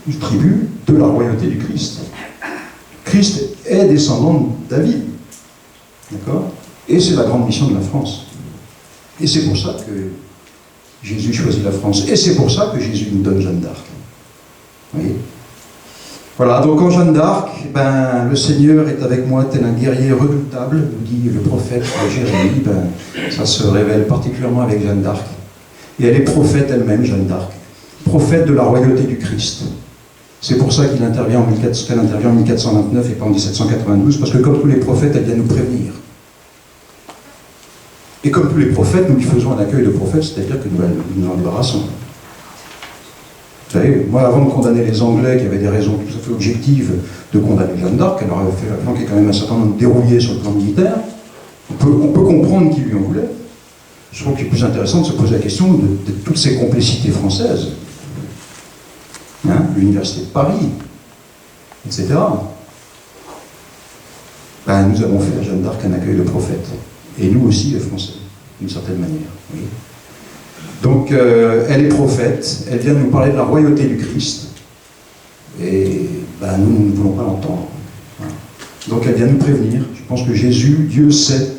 Une tribu de la royauté du Christ. Christ est descendant de David. D'accord ? Et c'est la grande mission de la France. Et c'est pour ça que Jésus choisit la France. Et c'est pour ça que Jésus nous donne Jeanne d'Arc. Vous voyez ? Voilà, donc en Jeanne d'Arc, le Seigneur est avec moi tel un guerrier redoutable, nous dit le prophète Jérémie. Ça se révèle particulièrement avec Jeanne d'Arc. Et elle est prophète elle-même, Jeanne d'Arc. Prophète de la royauté du Christ. C'est pour ça qu'elle intervient en 1429 et pas en 1792, parce que comme tous les prophètes, elle vient nous prévenir. Et comme tous les prophètes, nous lui faisons un accueil de prophète, c'est-à-dire que nous nous en débarrassons. Vous savez, moi, avant de condamner les Anglais, qui avaient des raisons tout à fait objectives de condamner Jeanne d'Arc, elle leur avait fait planquer quand même un certain nombre de dérouillés sur le plan militaire, on peut comprendre qui lui en voulait. Je trouve qu'il est plus intéressant de se poser la question de toutes ces complicités françaises. Hein, l'Université de Paris, etc. Nous avons fait à Jeanne d'Arc un accueil de prophète. Et nous aussi, les Français, d'une certaine manière. Oui. Donc, elle est prophète, elle vient nous parler de la royauté du Christ. Et nous ne voulons pas l'entendre. Voilà. Donc, elle vient nous prévenir. Je pense que Jésus, Dieu sait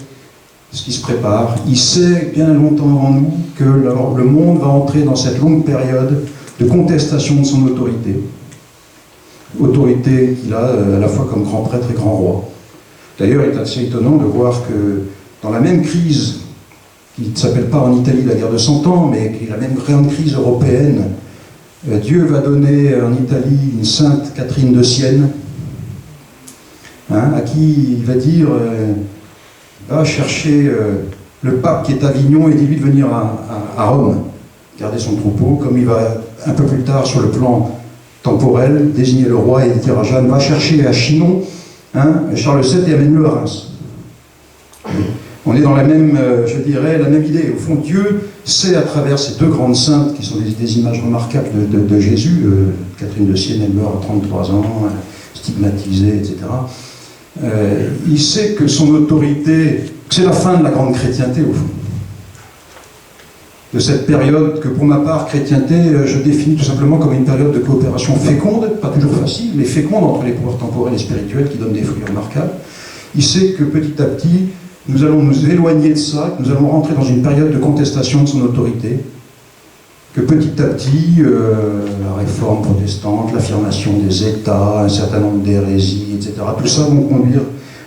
ce qui se prépare. Il sait bien longtemps avant nous que le monde va entrer dans cette longue période de contestation de son autorité. Autorité qu'il a à la fois comme grand prêtre et grand roi. D'ailleurs, il est assez étonnant de voir que dans la même crise, qui ne s'appelle pas en Italie la guerre de 100 ans, mais qui est la même grande crise européenne, Dieu va donner en Italie une sainte Catherine de Sienne, à qui il va dire va chercher le pape qui est à Avignon et dis-lui de venir à Rome, garder son troupeau, comme il va un peu plus tard sur le plan temporel désigner le roi et dire à Jeanne va chercher à Chinon Charles VII et amène-le à Reims. On est dans la même, la même idée. Au fond, Dieu sait à travers ces deux grandes saintes, qui sont des images remarquables de Jésus, Catherine de Sienne, elle meurt à 33 ans, stigmatisée, etc. Il sait que son autorité, c'est la fin de la grande chrétienté, au fond. De cette période que, pour ma part, chrétienté, je définis tout simplement comme une période de coopération féconde, pas toujours facile, mais féconde entre les pouvoirs temporels et spirituels qui donnent des fruits remarquables. Il sait que petit à petit, nous allons nous éloigner de ça, que nous allons rentrer dans une période de contestation de son autorité, que petit à petit, la réforme protestante, l'affirmation des États, un certain nombre d'hérésies, etc., tout ça vont conduire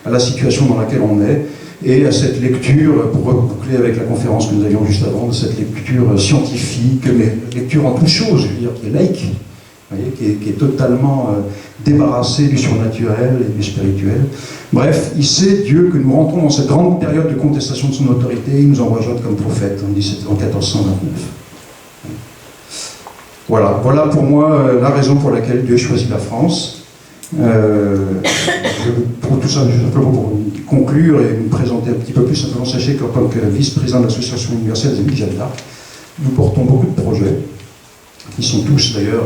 à la situation dans laquelle on est, et à cette lecture, pour reboucler avec la conférence que nous avions juste avant, de cette lecture scientifique, mais lecture en toute chose, je veux dire, qui est laïque, vous voyez, qui est totalement débarrassé du surnaturel et du spirituel. Bref, il sait, Dieu, que nous rentrons dans cette grande période de contestation de son autorité, il nous envoie Jeanne comme prophète en 1429. Voilà pour moi la raison pour laquelle Dieu choisit la France. Pour tout ça, simplement pour conclure et me présenter un petit peu plus, simplement sachez qu'en tant que vice-président de l'Association universelle des Amis de Jeanne d'Arc, nous portons beaucoup de projets, qui sont tous d'ailleurs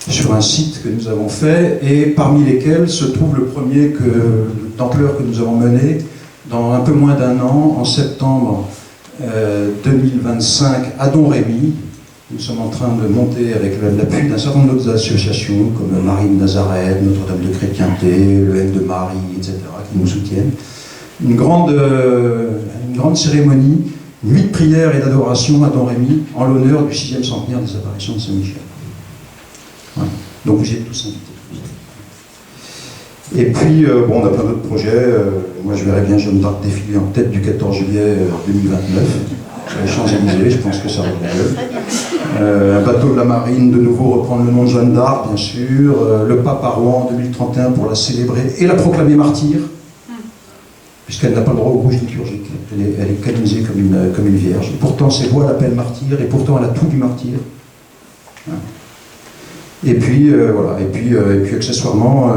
sur un site que nous avons fait, et parmi lesquels se trouve le premier d'ampleur que nous avons mené dans un peu moins d'un an, en septembre 2025, à Domrémy. Nous sommes en train de monter avec l'appui d'un certain nombre d'autres associations, comme Marie de Nazareth, Notre-Dame de Chrétienté, le M de Marie, etc., qui nous soutiennent. Une grande cérémonie, nuit de prière et d'adoration à Domrémy, en l'honneur du 6e centenaire des apparitions de Saint-Michel. Voilà. Donc vous y êtes tous invités. Et puis, on a plein d'autres projets. Moi, je verrais bien Jeanne d'Arc défiler en tête du 14 juillet 2029. Sur les Champs-Élysées, je pense que ça va bien. Un bateau de la marine, de nouveau, reprendre le nom de Jeanne d'Arc, bien sûr. Le pape à Rouen en 2031 pour la célébrer et la proclamer martyre. puisqu'elle n'a pas le droit au rouge liturgique. Elle est canonisée comme une vierge. Et pourtant, ses voix l'appellent martyr, et pourtant, elle a tout du martyr. Hein. Et puis, voilà. Et puis accessoirement,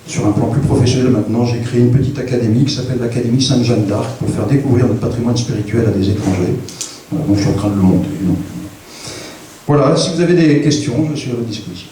sur un plan plus professionnel maintenant, j'ai créé une petite académie qui s'appelle l'Académie Sainte-Jeanne d'Arc pour faire découvrir notre patrimoine spirituel à des étrangers. Voilà, donc je suis en train de le monter. Donc, voilà, si vous avez des questions, je suis à votre disposition.